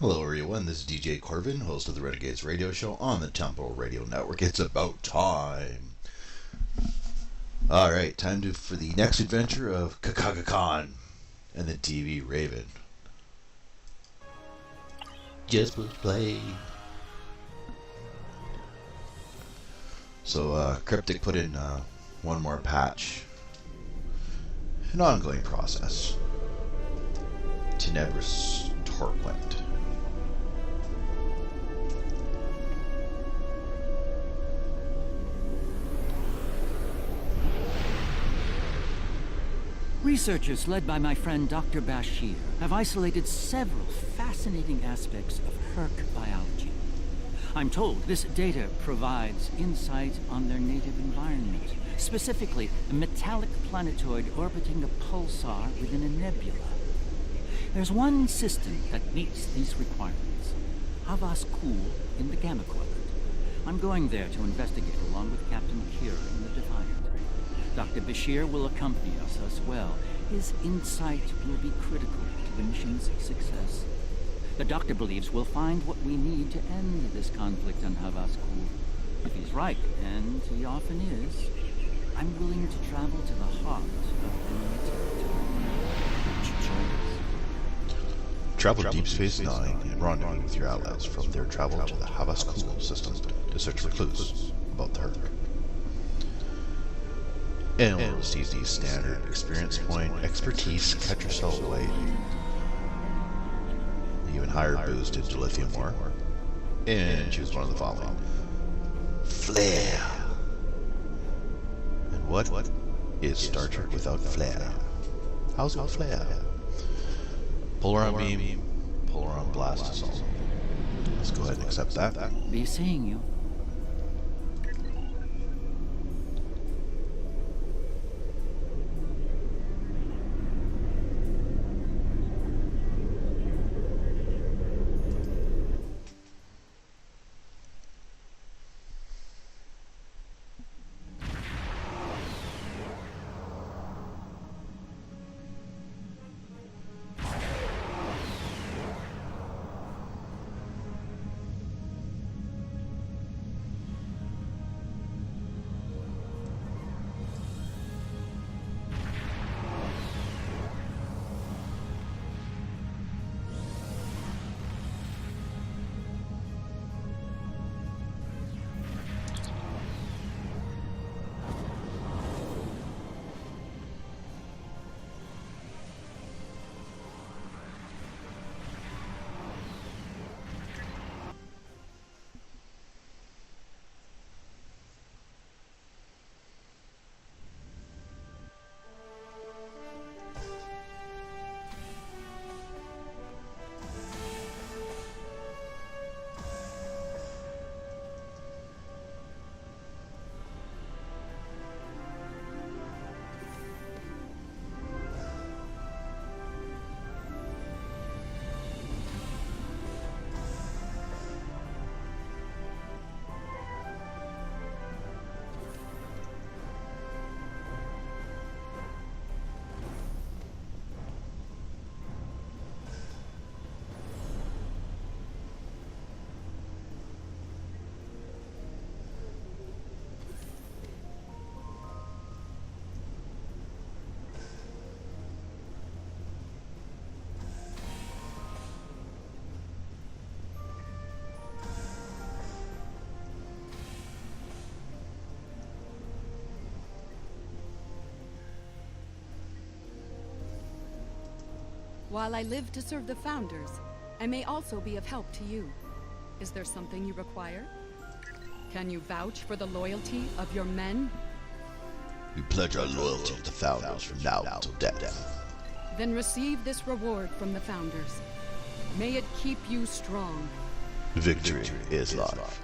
Hello everyone, this is DJ Corvin, host of the Renegades Radio Show on the Tempo Radio Network. It's about time. Alright, for the next adventure of Kakagi and the TV Raven. Just push play. So, Cryptic put in one more patch. An ongoing process. Tenebrous Torment. Researchers led by my friend Dr. Bashir have isolated several fascinating aspects of Herc biology. I'm told this data provides insight on their native environment, specifically a metallic planetoid orbiting a pulsar within a nebula. There's one system that meets these requirements, Havas Cool in the Gamma Quadrant. I'm going there to investigate along with Captain Kira in the Defiant. Dr. Bashir will accompany us as well. His insight will be critical to the mission's success. The Doctor believes we'll find what we need to end this conflict on Havas Cool. If he's right, and he often is, I'm willing to travel to the heart of enemy territory. Would you join us? Travel to Deep Space Nine and rendezvous with your allies. From there, travel to the Havas Cool system to search for clues about the Herc. And we'll receive the standard experience point, expertise, cut yourself away. Even higher boost into lithium ore. And choose one of the following. Flare. And what is Star Trek without flare? How's it flare? Polaron beam, Polaron blast assault. Let's go ahead and accept that. Be seeing you. While I live to serve the Founders, I may also be of help to you. Is there something you require? Can you vouch for the loyalty of your men? We pledge our loyalty to the Founders from now till death. Then receive this reward from the Founders. May it keep you strong. Victory is life.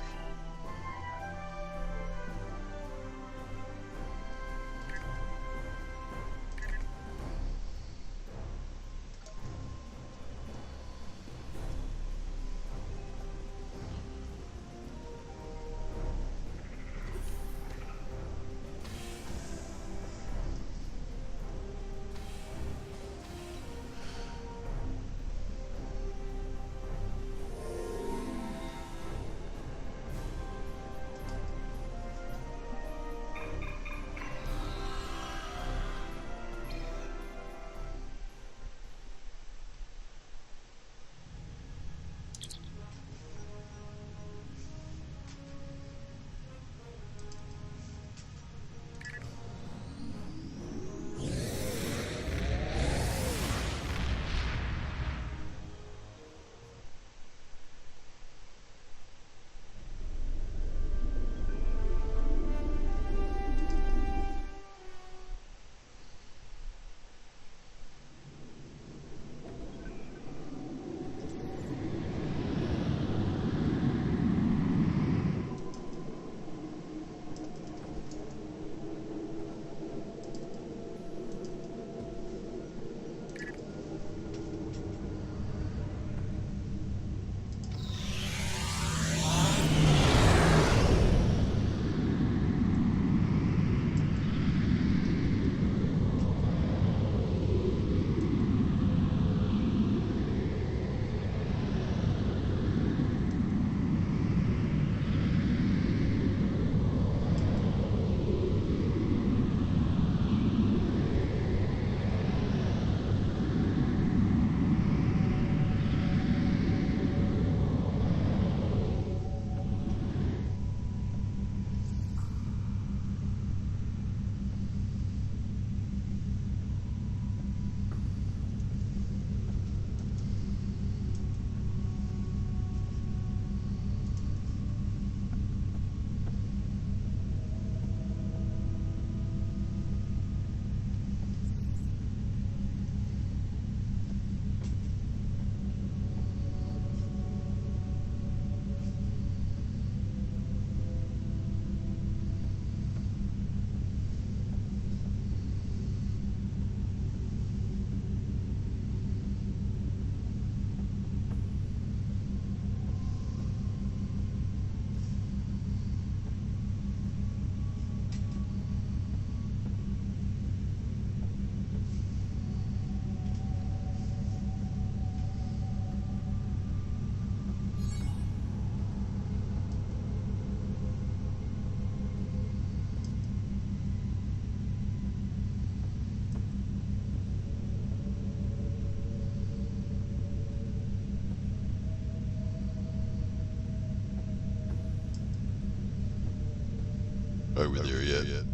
Are we there yet?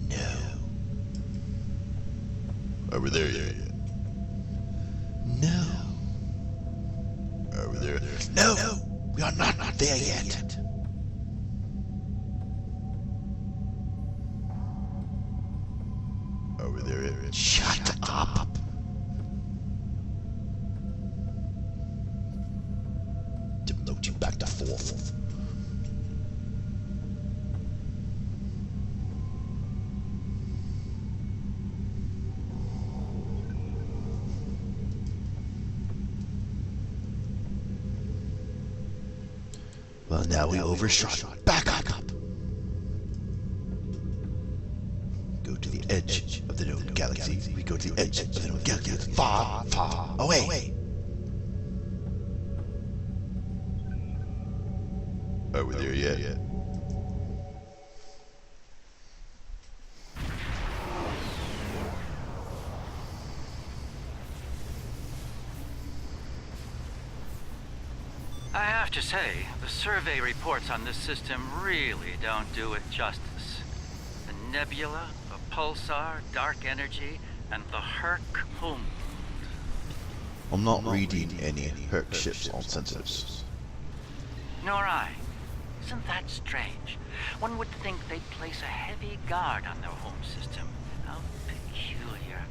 No. Are we there yet? No. Are we there? No! We are not there yet. Are we there yet? Shut up! Demote you back to 4th. Well, now we overshot. Back up! Go to the edge of the known galaxy. We go to the edge of the known galaxy. Far, far away. Are we there yet? I have to say, the survey reports on this system really don't do it justice. The nebula, the pulsar, dark energy, and the Herc home. I'm not reading any Herc ships on sensors. Nor I. Isn't that strange? One would think they'd place a heavy guard on their home system. How peculiar.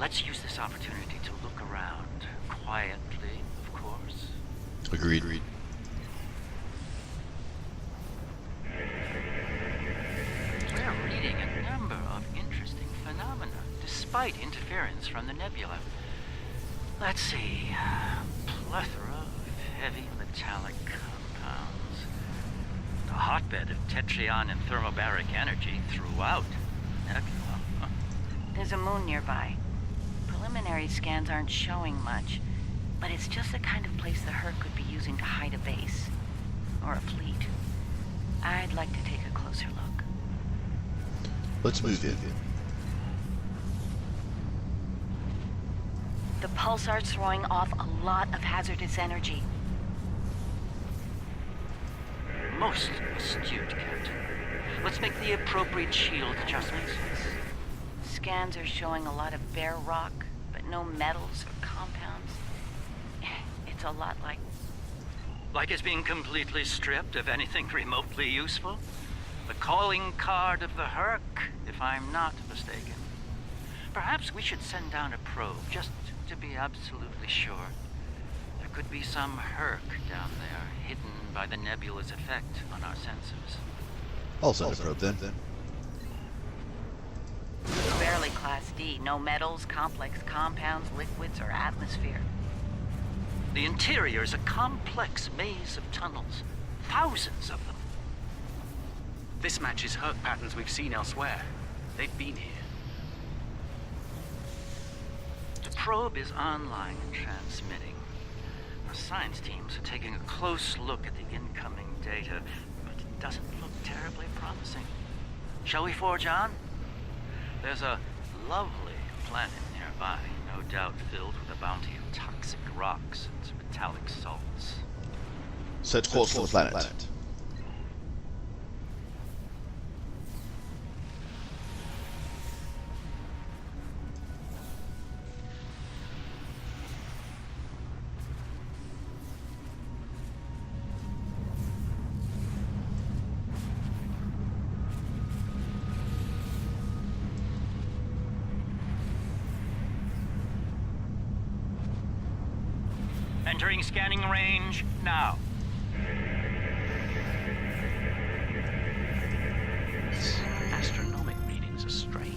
Let's use this opportunity to look around. Quietly, of course. Agreed. We're reading a number of interesting phenomena, despite interference from the nebula. Let's see. Plethora of heavy metallic compounds. A hotbed of tetryon and thermobaric energy throughout nebula. There's a moon nearby. Preliminary scans aren't showing much, but it's just the kind of place the Herc could be using to hide a base. Or a fleet. I'd like to take a closer look. Let's move in. The pulsar's throwing off a lot of hazardous energy. Most astute, Captain. Let's make the appropriate shield adjustments. Scans are showing a lot of bare rock, but no metals or compounds. It's a lot like... Like it's being completely stripped of anything remotely useful? The calling card of the Herc, if I'm not mistaken. Perhaps we should send down a probe, just to be absolutely sure. There could be some Herc down there, hidden by the nebula's effect on our sensors. I'll send a probe then. barely Class D. No metals, complex compounds, liquids, or atmosphere. The interior is a complex maze of tunnels. Thousands of them. This matches Herc patterns we've seen elsewhere. They've been here. The probe is online and transmitting. Our science teams are taking a close look at the incoming data, but it doesn't look terribly promising. Shall we forge on? There's a lovely planet nearby, no doubt filled with a bounty of toxic rocks and metallic salts. Set course for the planet. Entering scanning range now. Astronomic readings are strange.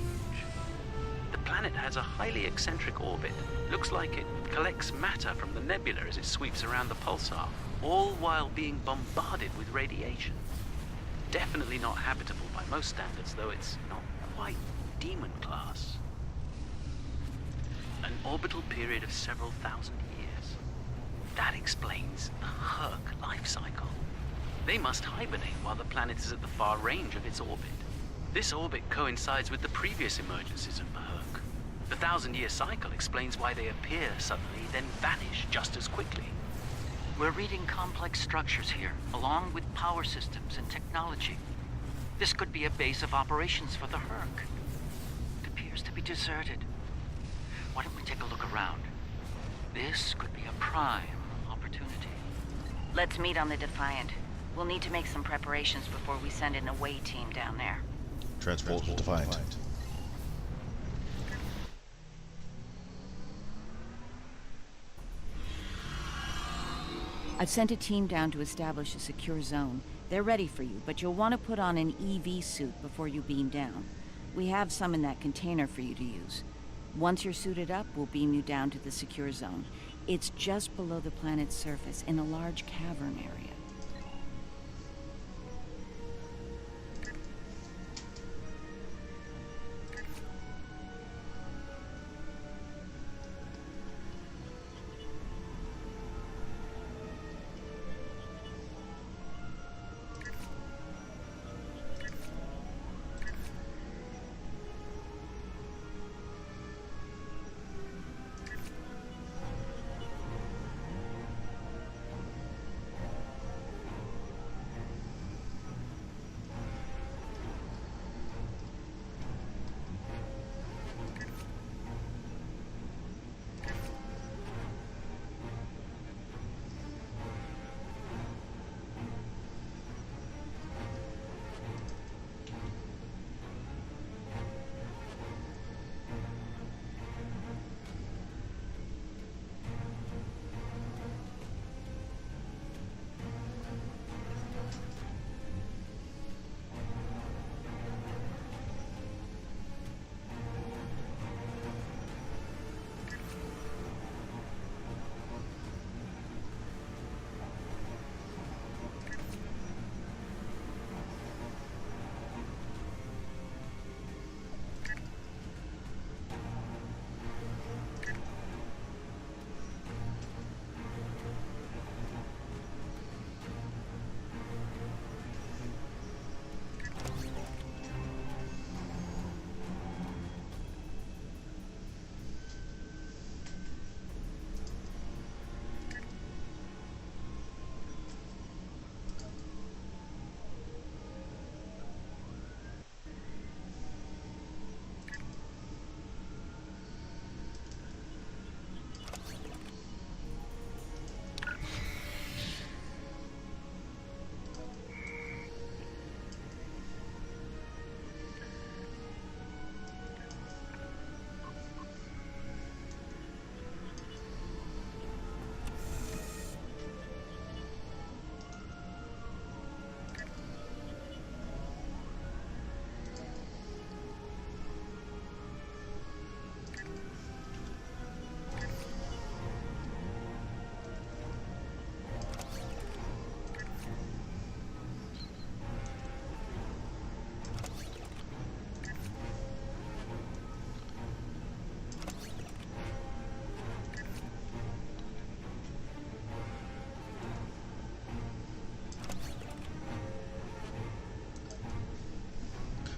The planet has a highly eccentric orbit. Looks like it collects matter from the nebula as it sweeps around the pulsar, all while being bombarded with radiation. Definitely not habitable by most standards, though it's not quite demon class. An orbital period of several thousand years. That explains the Herc life cycle. They must hibernate while the planet is at the far range of its orbit. This orbit coincides with the previous emergencies of the Herc. The 1,000-year cycle explains why they appear suddenly, then vanish just as quickly. We're reading complex structures here, along with power systems and technology. This could be a base of operations for the Herc. It appears to be deserted. Why don't we take a look around? This could be a prime opportunity. Let's meet on the Defiant. We'll need to make some preparations before we send an away team down there. Transport to Defiant. I've sent a team down to establish a secure zone. They're ready for you, but you'll want to put on an EV suit before you beam down. We have some in that container for you to use. Once you're suited up, we'll beam you down to the secure zone. It's just below the planet's surface, in a large cavern area.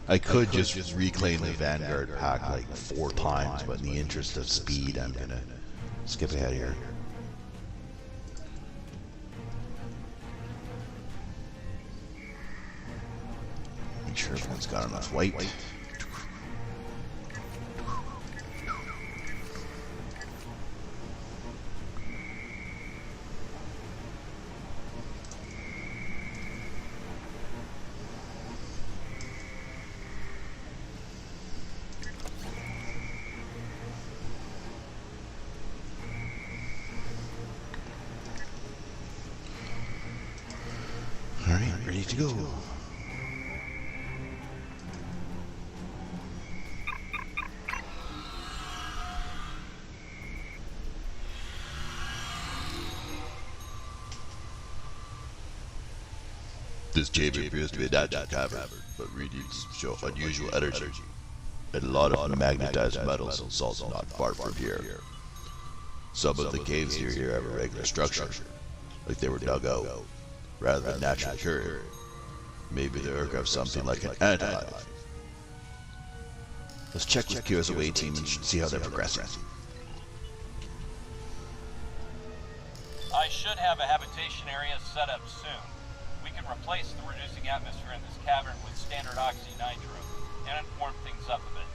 I could just reclaim the Vanguard pack like 4 times, but in the interest of speed, I'm gonna skip ahead here. Make sure everyone's got enough weight. Alright, ready to go. This chamber appears to be a natural cavern, but readings show unusual energy and a lot of magnetized metals and salts not far from here. Some of the caves near here have a regular structure, like they were dug out, rather than naturally occurring. Maybe the Urk have something like an anti-hive. Let's check with Kira's away team and see how they're progressing. I should have a habitation area set up soon. We can replace the reducing atmosphere in this cavern with standard oxy-nitro and warm things up a bit.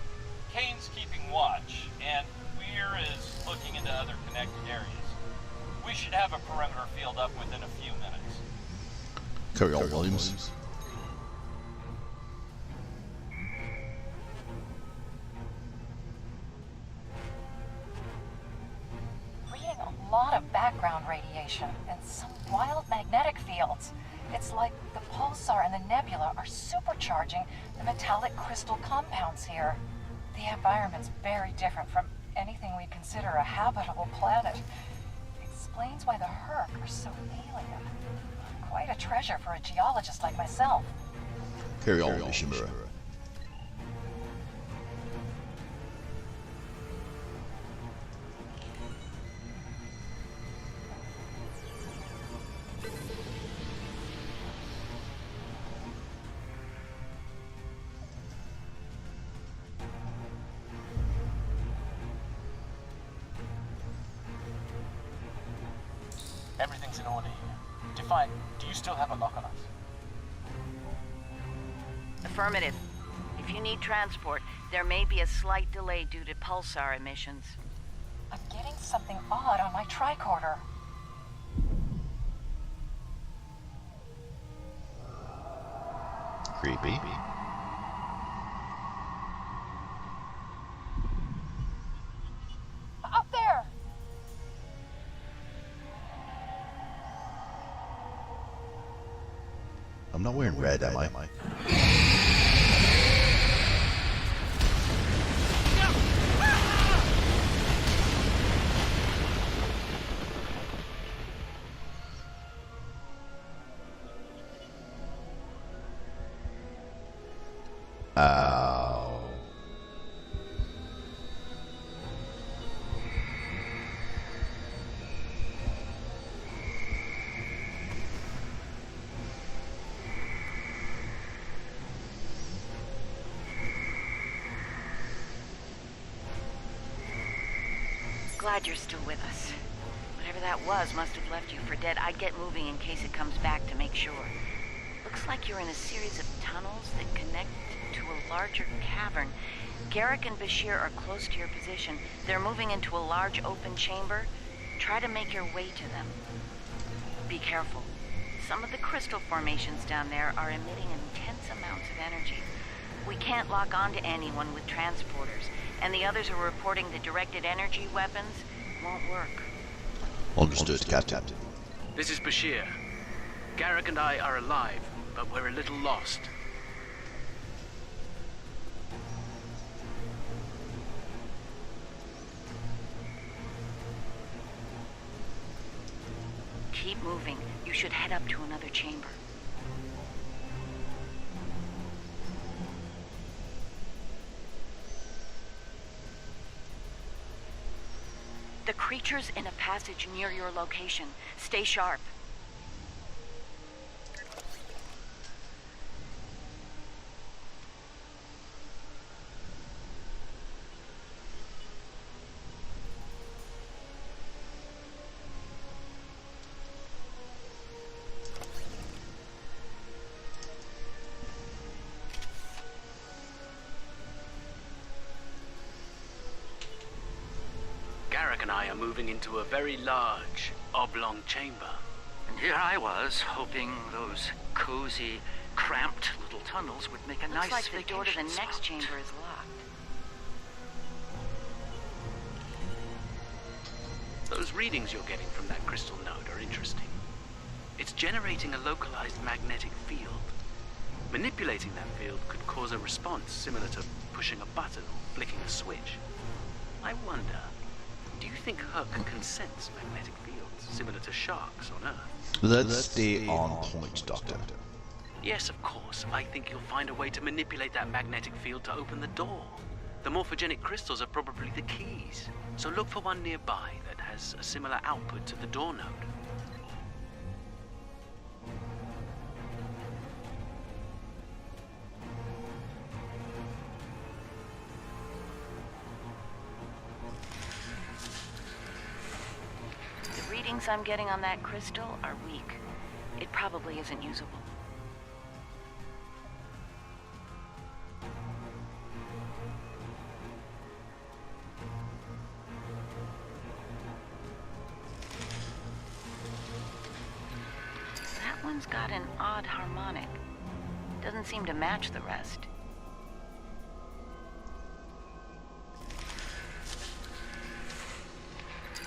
Kane's keeping watch, and Weir is looking into other connected areas. We should have a perimeter field up within a few minutes. Carry on, Williams. Reading a lot of background radiation and some wild magnetic fields. It's like the pulsar and the nebula are supercharging the metallic crystal compounds here. The environment's very different from anything we'd consider a habitable planet. Explains why the Herc are so alien. Quite a treasure for a geologist like myself. Carry on, Nishimura. Everything's in order here. Define, do you still have a lock on us? Affirmative. If you need transport, there may be a slight delay due to pulsar emissions. I'm getting something odd on my tricorder. Creepy. Up there! I'm not wearing red, am I? Ow. Glad you're still with us. Whatever that was must have left you for dead. I'd get moving in case it comes back to make sure. Looks like you're in a series of tunnels that connect to a larger cavern. Garrick and Bashir are close to your position. They're moving into a large open chamber. Try to make your way to them. Be careful. Some of the crystal formations down there are emitting intense amounts of energy. We can't lock onto anyone with transporters, and the others are reporting the directed energy weapons won't work. Understood, Captain. This is Bashir. Garrick and I are alive, but we're a little lost. Keep moving. You should head up to another chamber. The creature's in a passage near your location. Stay sharp. Garrick and I are moving into a very large, oblong chamber. And here I was, hoping those cozy, cramped little tunnels would make a Looks nice like the door to the vacation next spot. chamber is locked. Those readings you're getting from that crystal node are interesting. It's generating a localized magnetic field. Manipulating that field could cause a response similar to pushing a button or flicking a switch. I wonder, do you think Herc can sense magnetic fields similar to sharks on Earth? Let's stay on point, Doctor. Yes, of course. I think you'll find a way to manipulate that magnetic field to open the door. The morphogenic crystals are probably the keys, so look for one nearby that has a similar output to the door node. readings I'm getting on that crystal are weak. It probably isn't usable. That one's got an odd harmonic. Doesn't seem to match the rest.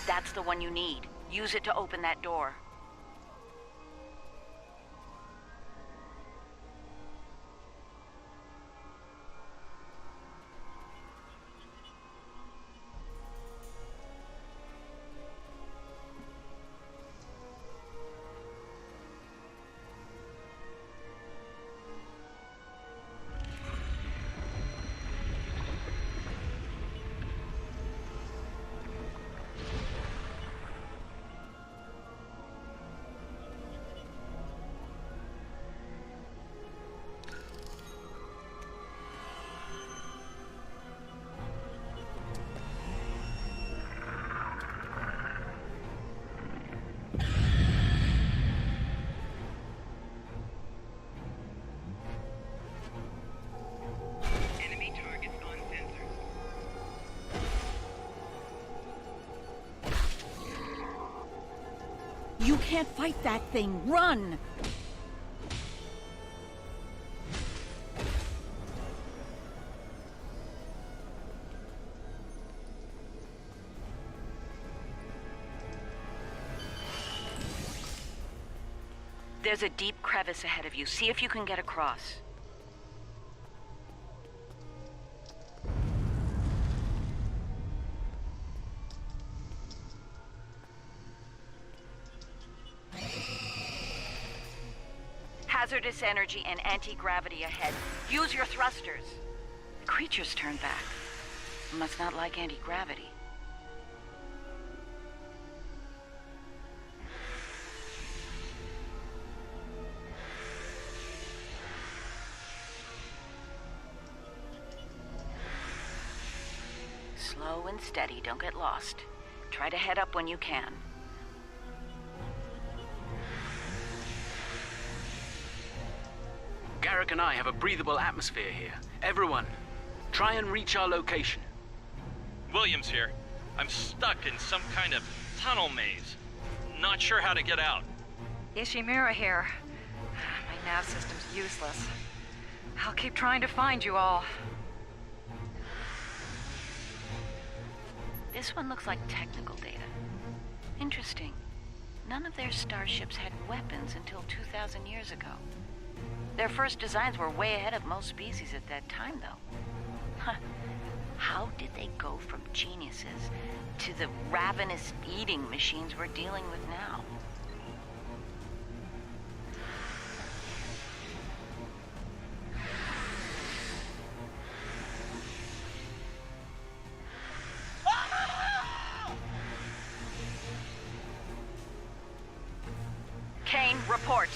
That's the one you need. Use it to open that door. You can't fight that thing! Run! There's a deep crevice ahead of you. See if you can get across. Hazardous energy and anti-gravity ahead. Use your thrusters. The creature's turned back. Must not like anti-gravity. Slow and steady, don't get lost. Try to head up when you can. Garrick and I have a breathable atmosphere here. Everyone, try and reach our location. Williams here. I'm stuck in some kind of tunnel maze. Not sure how to get out. Ishimura here. My nav system's useless. I'll keep trying to find you all. This one looks like technical data. Interesting. None of their starships had weapons until 2,000 years ago. Their first designs were way ahead of most species at that time, though. How did they go from geniuses to the ravenous eating machines we're dealing with now? Kane, report.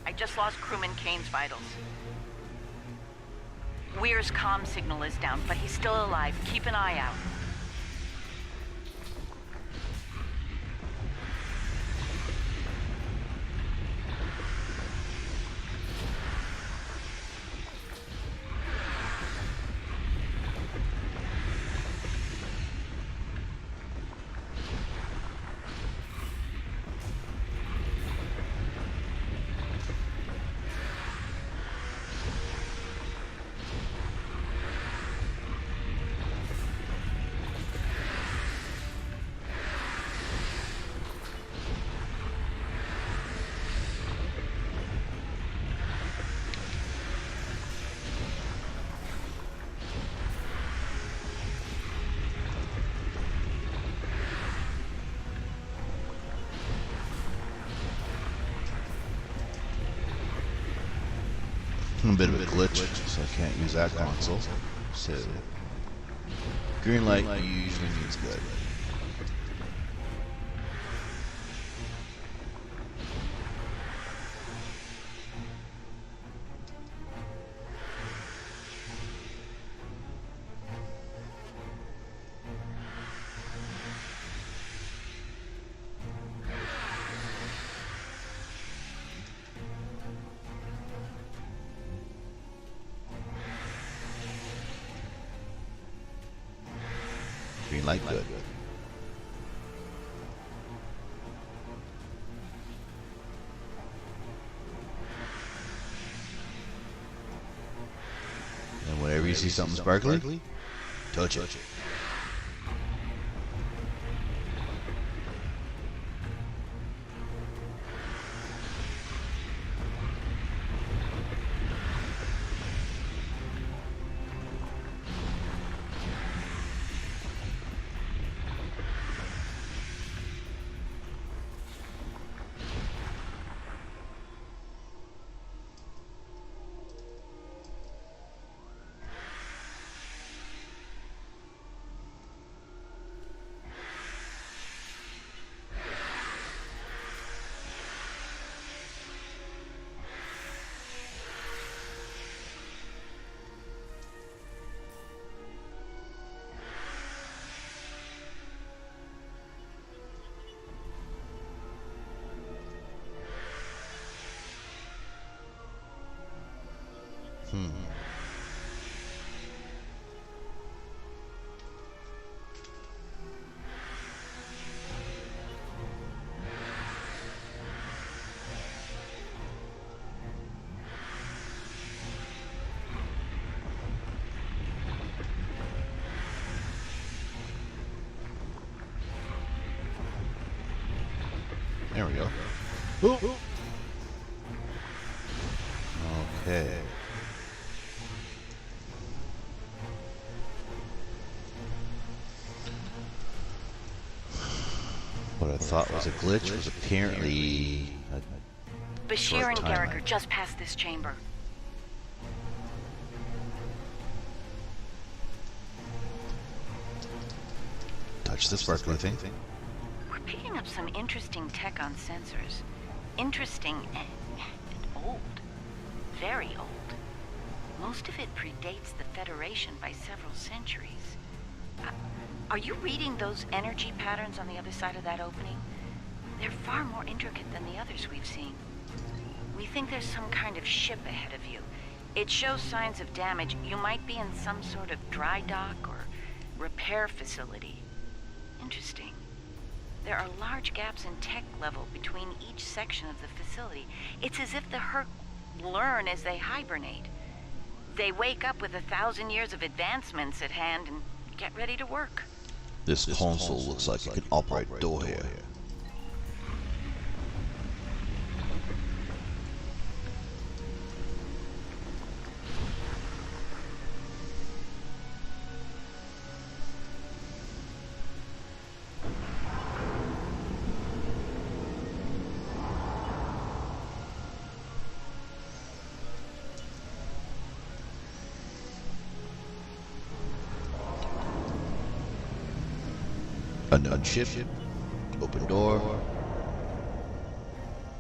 I just lost crewman Kane's vitals. Weir's comm signal is down, but he's still alive. Keep an eye out. A bit of a glitch, so I can't use that console. So, green light usually means good. like good. And whenever you see something sparkly, touch it. There we go. Ooh. Okay. What I thought was a glitch was apparently a Bashir and short Garrick timeline. are just past this chamber. Touch the sparkly thing. We're picking up some interesting tech on sensors. Interesting and old. Very old. Most of it predates the Federation by several centuries. Are you reading those energy patterns on the other side of that opening? They're far more intricate than the others we've seen. We think there's some kind of ship ahead of you. It shows signs of damage. You might be in some sort of dry dock or repair facility. Interesting. There are large gaps in tech level between each section of the facility. It's as if the Herc learn as they hibernate. They wake up with 1,000 years of advancements at hand and get ready to work. This console looks like it can operate door here. Unknown ship, open door,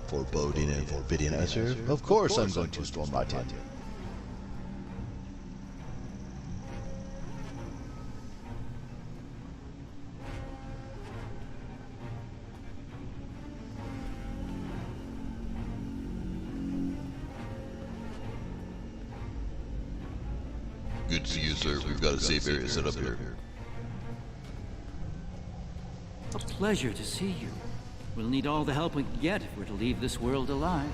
foreboding and forbidding answer. Of course I'm going to storm right in. Good to see you, sir. We've got a safe area set up here. A pleasure to see you. We'll need all the help we can get if we're to leave this world alive.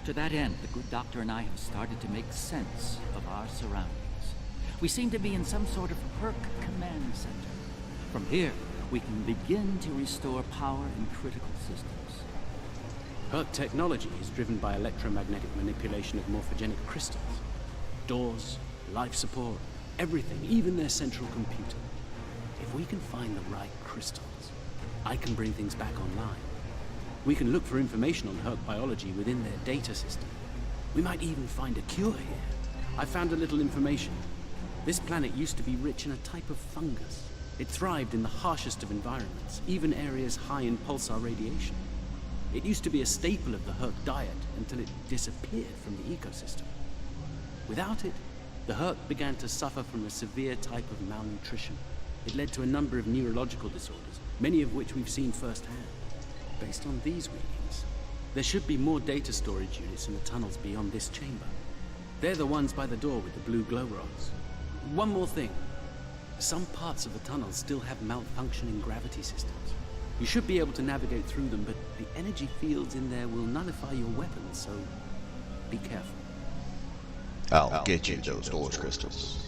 To that end, the good doctor and I have started to make sense of our surroundings. We seem to be in some sort of Herc command center. From here, we can begin to restore power in critical systems. Herc technology is driven by electromagnetic manipulation of morphogenic crystals. Doors, life support, everything, even their central computer. If we can find the right crystals, I can bring things back online. We can look for information on Herc biology within their data system. We might even find a cure here. I found a little information. This planet used to be rich in a type of fungus. It thrived in the harshest of environments, even areas high in pulsar radiation. It used to be a staple of the Herc diet until it disappeared from the ecosystem. Without it, the Herc began to suffer from a severe type of malnutrition. It led to a number of neurological disorders, many of which we've seen firsthand. Based on these readings, there should be more data storage units in the tunnels beyond this chamber. They're the ones by the door with the blue glow rods. One more thing. Some parts of the tunnel still have malfunctioning gravity systems. You should be able to navigate through them, but the energy fields in there will nullify your weapons, so be careful. I'll get you those Norse crystals.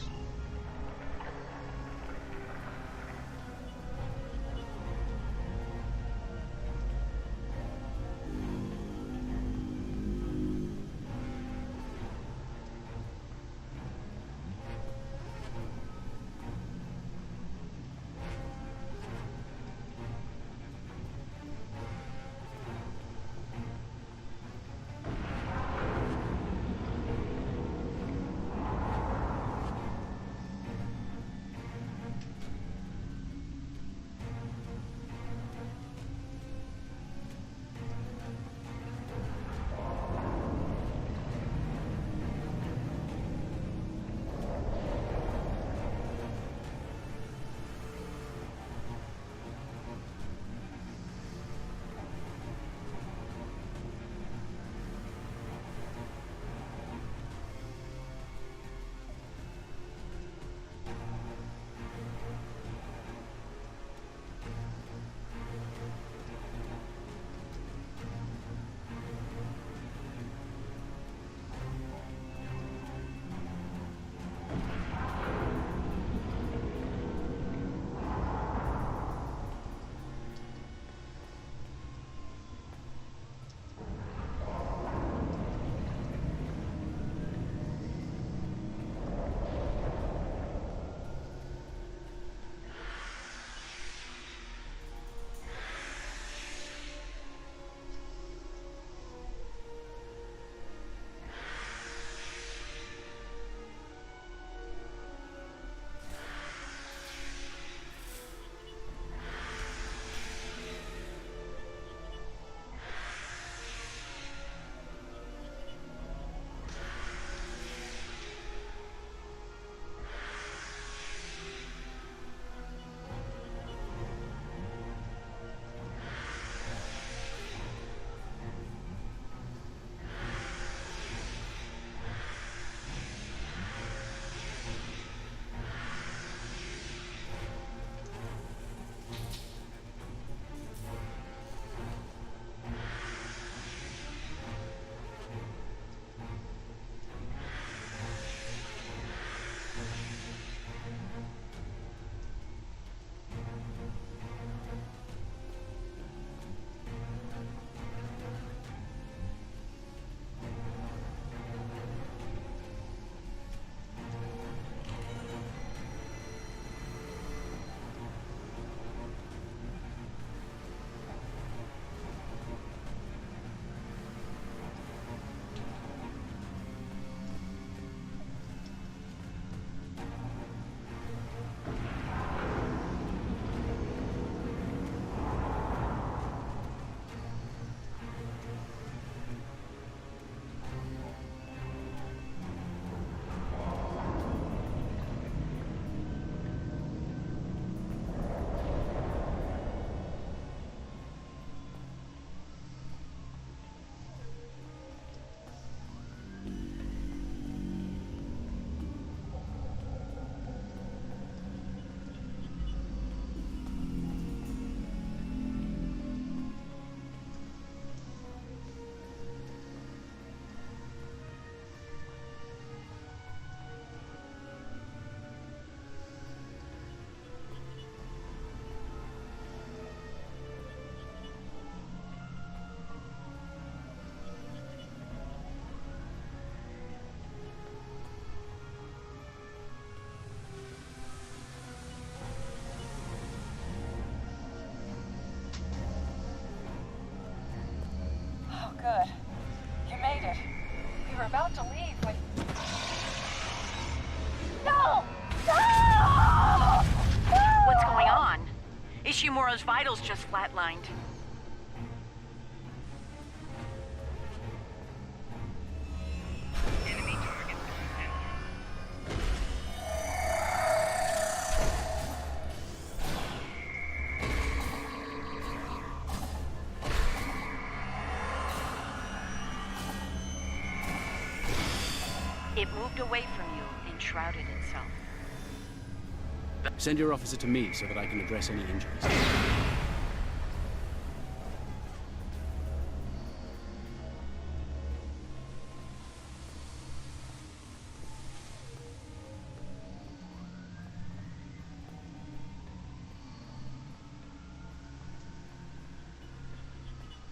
Good. You made it. We were about to leave when... No! No! What's going on? Ishimura's vitals just flatlined. Enemy target. It moved away from you and shrouded itself. Send your officer to me so that I can address any injuries.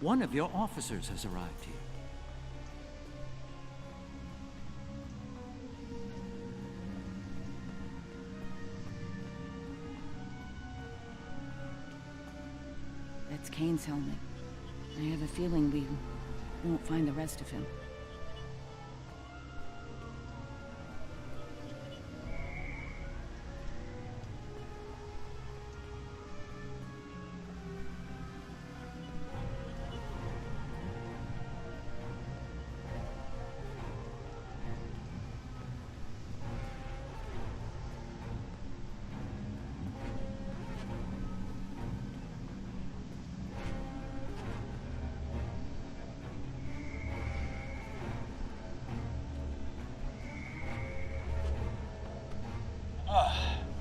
One of your officers has arrived here. That's Kane's helmet. I have a feeling we won't find the rest of him.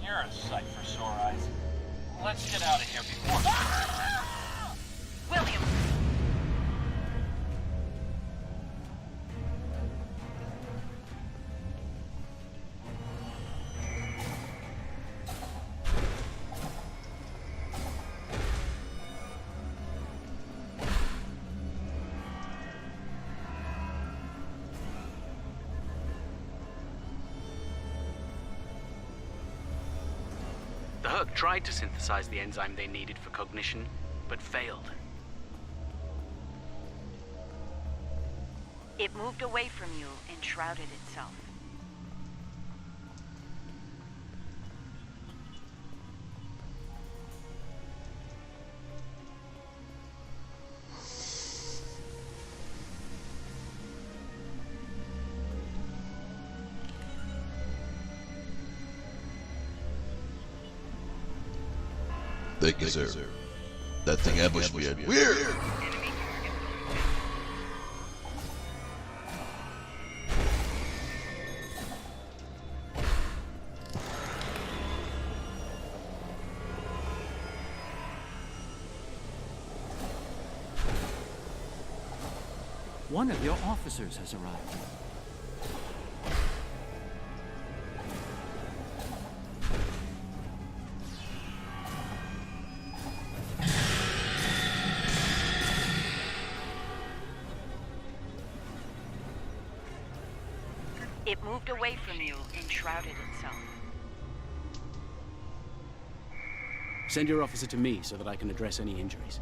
You're a sight for sore eyes. Let's get out of here before... William! The Herc tried to synthesize the enzyme they needed for cognition, but failed. It moved away from you and shrouded itself. Thank you, sir. That thing ambushed me at weird! One of your officers has arrived. It moved away from you and shrouded itself. Send your officer to me so that I can address any injuries.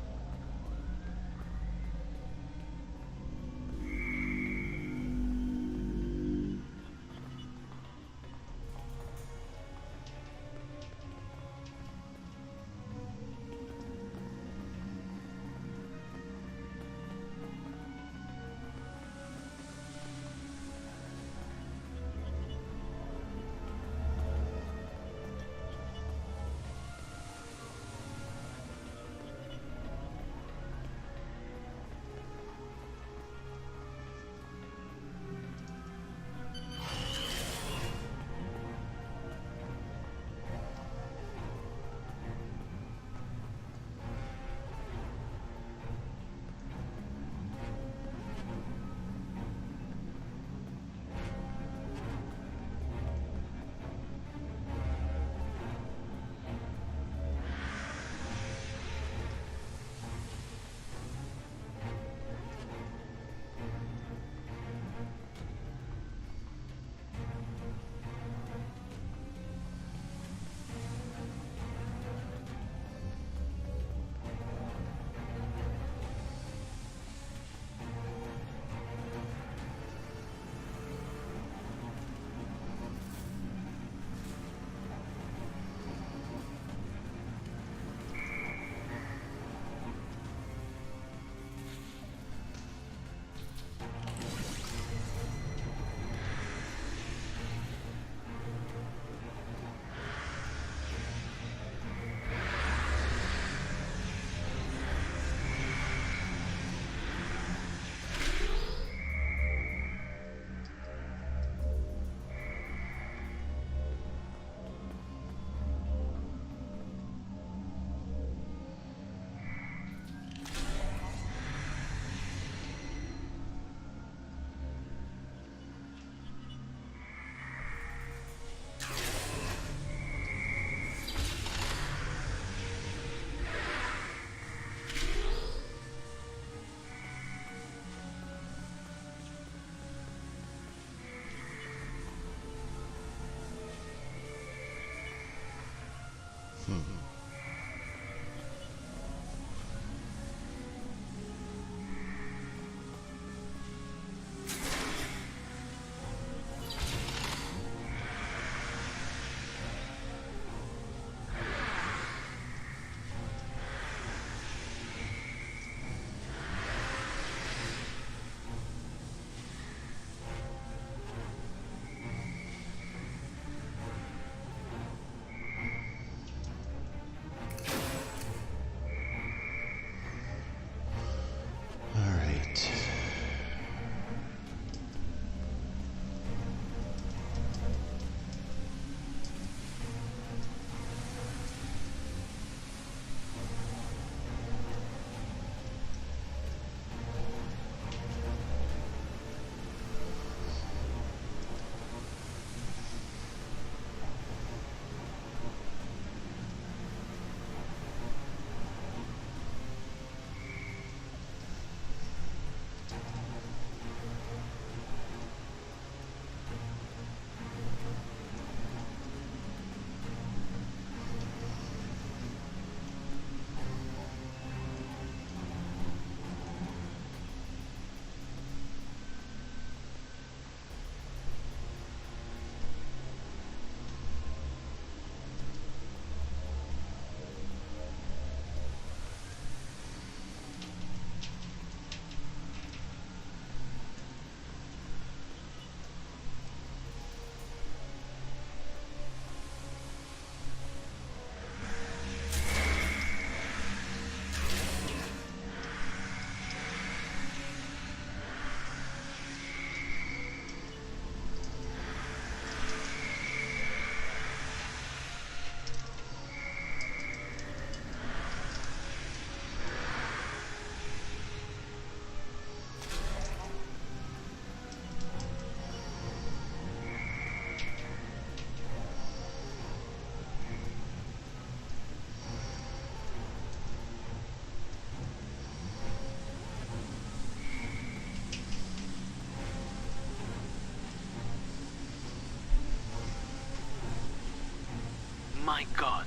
My god.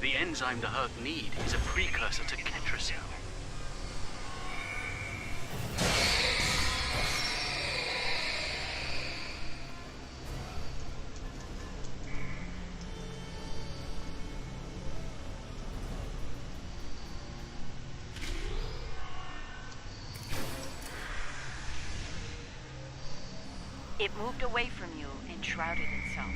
The enzyme the Herc need is a precursor to Ketracel. It moved away from you and shrouded itself.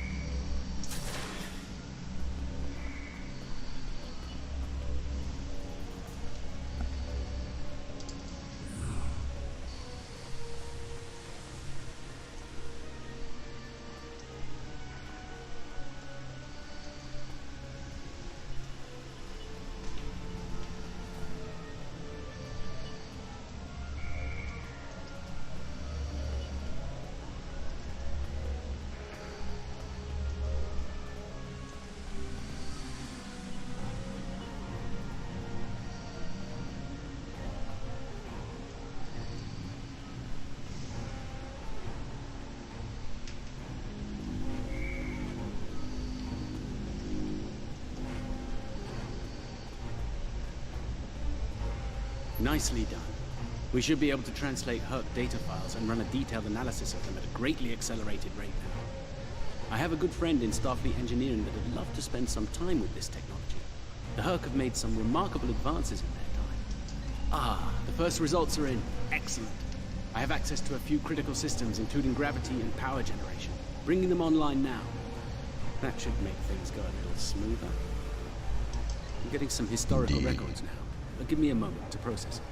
Nicely done. We should be able to translate Herc data files and run a detailed analysis of them at a greatly accelerated rate now. I have a good friend in Starfleet engineering that would love to spend some time with this technology. The Herc have made some remarkable advances in their time. The first results are in. Excellent. I have access to a few critical systems, including gravity and power generation. Bringing them online now. That should make things go a little smoother. I'm getting some historical records now. But give me a moment to process it.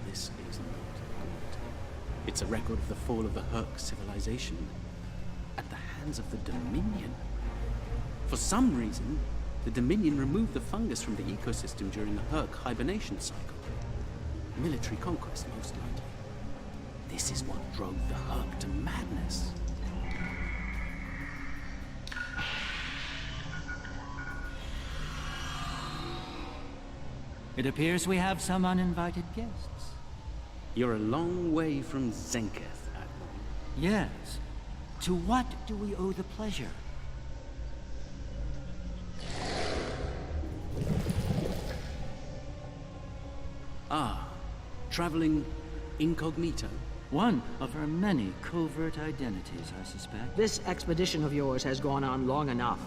This is not good. It's a record of the fall of the Herc civilization at the hands of the Dominion. For some reason, the Dominion removed the fungus from the ecosystem during the Herc hibernation cycle. Military conquest, most likely. This is what drove the Herc to madness. It appears we have some uninvited guests. You're a long way from Zenketh, Admiral. Yes. To what do we owe the pleasure? Traveling incognito. One of her many covert identities, I suspect. This expedition of yours has gone on long enough.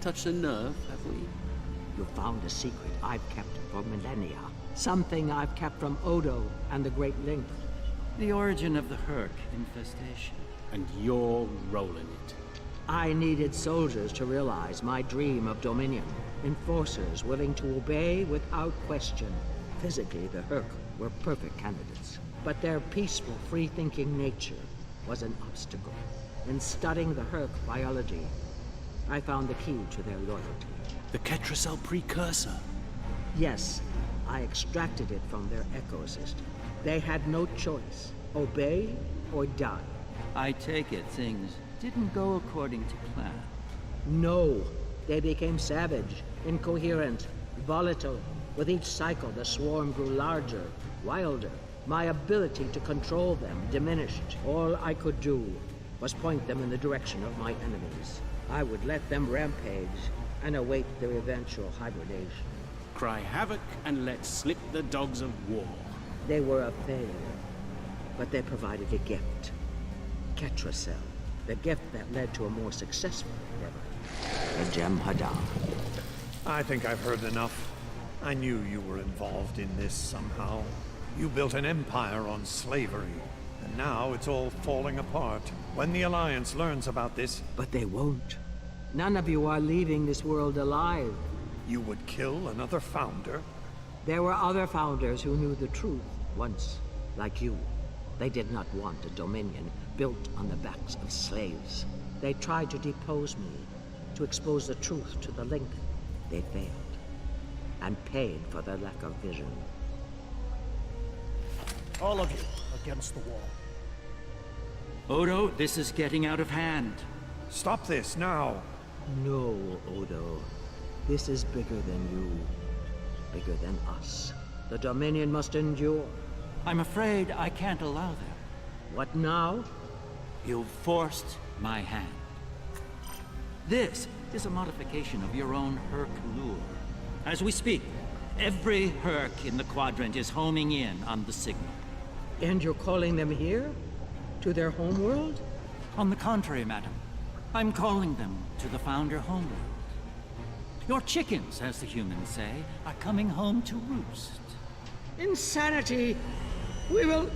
Touched a nerve, have we? You found a secret I've kept for millennia. Something I've kept from Odo and the Great Length. The origin of the Herc infestation. And you're rolling it. I needed soldiers to realize my dream of dominion. Enforcers willing to obey without question. Physically, the Herc were perfect candidates. But their peaceful, free-thinking nature was an obstacle. In studying the Herc biology, I found the key to their loyalty. The Ketracel precursor. Yes, I extracted it from their ecosystem. They had no choice. Obey or die. I take it things didn't go according to plan. No. They became savage, incoherent, volatile. With each cycle, the swarm grew larger, wilder. My ability to control them diminished. All I could do was point them in the direction of my enemies. I would let them rampage and await their eventual hibernation. Cry havoc and let slip the dogs of war. They were a failure, but they provided a gift. Ketracel, the gift that led to a more successful endeavor. The Gem Hadar. I think I've heard enough. I knew you were involved in this somehow. You built an empire on slavery, and now it's all falling apart. When the Alliance learns about this... But they won't. None of you are leaving this world alive. You would kill another founder? There were other founders who knew the truth once, like you. They did not want a dominion built on the backs of slaves. They tried to depose me, to expose the truth to the link. They failed, and paid for their lack of vision. All of you, against the wall. Odo, this is getting out of hand. Stop this, now! No, Odo. This is bigger than you. Bigger than us. The Dominion must endure. I'm afraid I can't allow that. What now? You've forced my hand. This is a modification of your own Herc lure. As we speak, every Herc in the quadrant is homing in on the signal. And you're calling them here? To their homeworld? On the contrary, madam. I'm calling them to the Founder homeworld. Your chickens, as the humans say, are coming home to roost. Insanity! We will...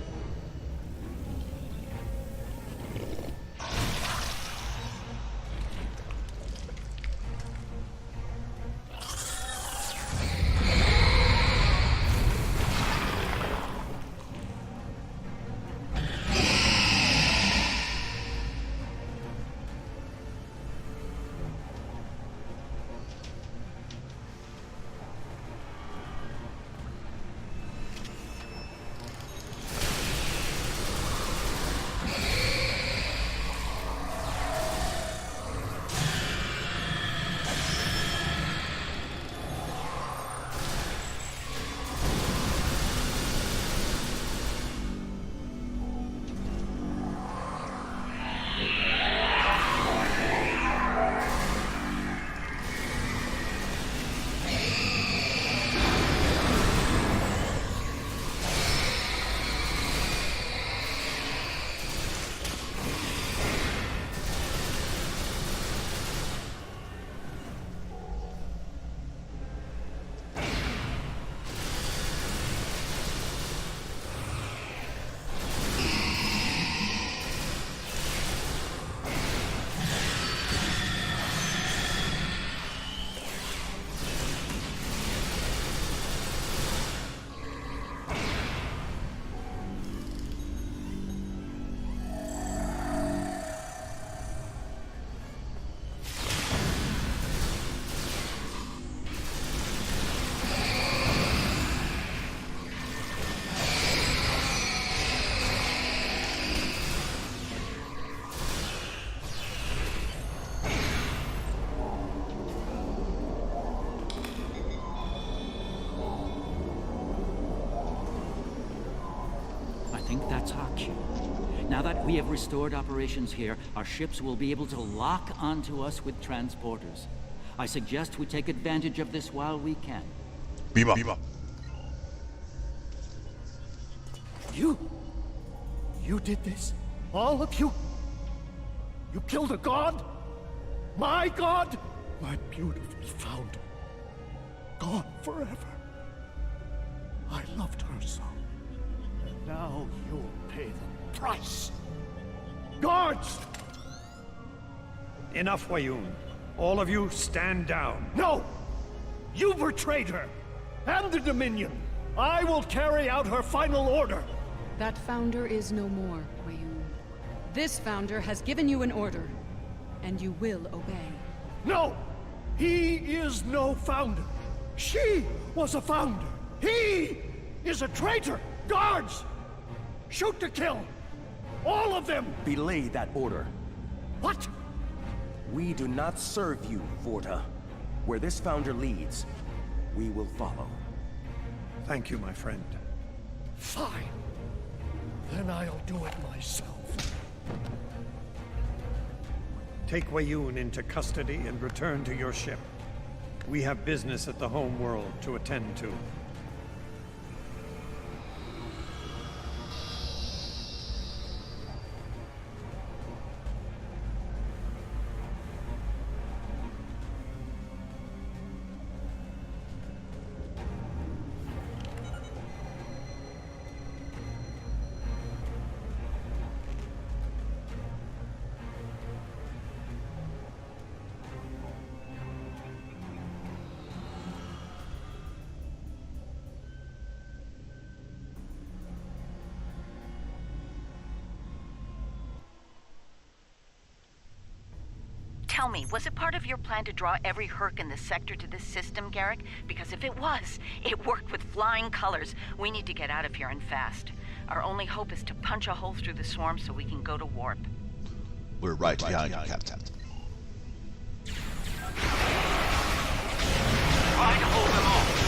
I think that's our cue. Now that we have restored operations here, our ships will be able to lock onto us with transporters. I suggest we take advantage of this while we can. Beam up. You did this? All of you? You killed a god? My god? My beautiful founder. Gone forever. I loved her so. And now you'll pay the price. Guards! Enough, Wayun. All of you, stand down. No! You betrayed her! And the Dominion! I will carry out her final order! That founder is no more, Wayun. This founder has given you an order, and you will obey. No! He is no founder. She was a founder. He is a traitor! Guards! Shoot to kill! All of them! Belay that order. What? We do not serve you, Vorta. Where this founder leads, we will follow. Thank you, my friend. Fine. Then I'll do it myself. Take Wayun into custody and return to your ship. We have business at the home world to attend to. Tell me, was it part of your plan to draw every Herc in the sector to this system, Garrick? Because if it was, it worked with flying colors. We need to get out of here and fast. Our only hope is to punch a hole through the swarm so we can go to warp. We're right behind you, Captain. Try to hold them off.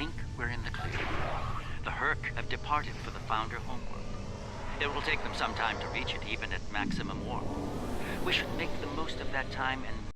think we're in the clear. The Herc have departed for the Founder homeworld. It will take them some time to reach it, even at maximum warp. We should make the most of that time and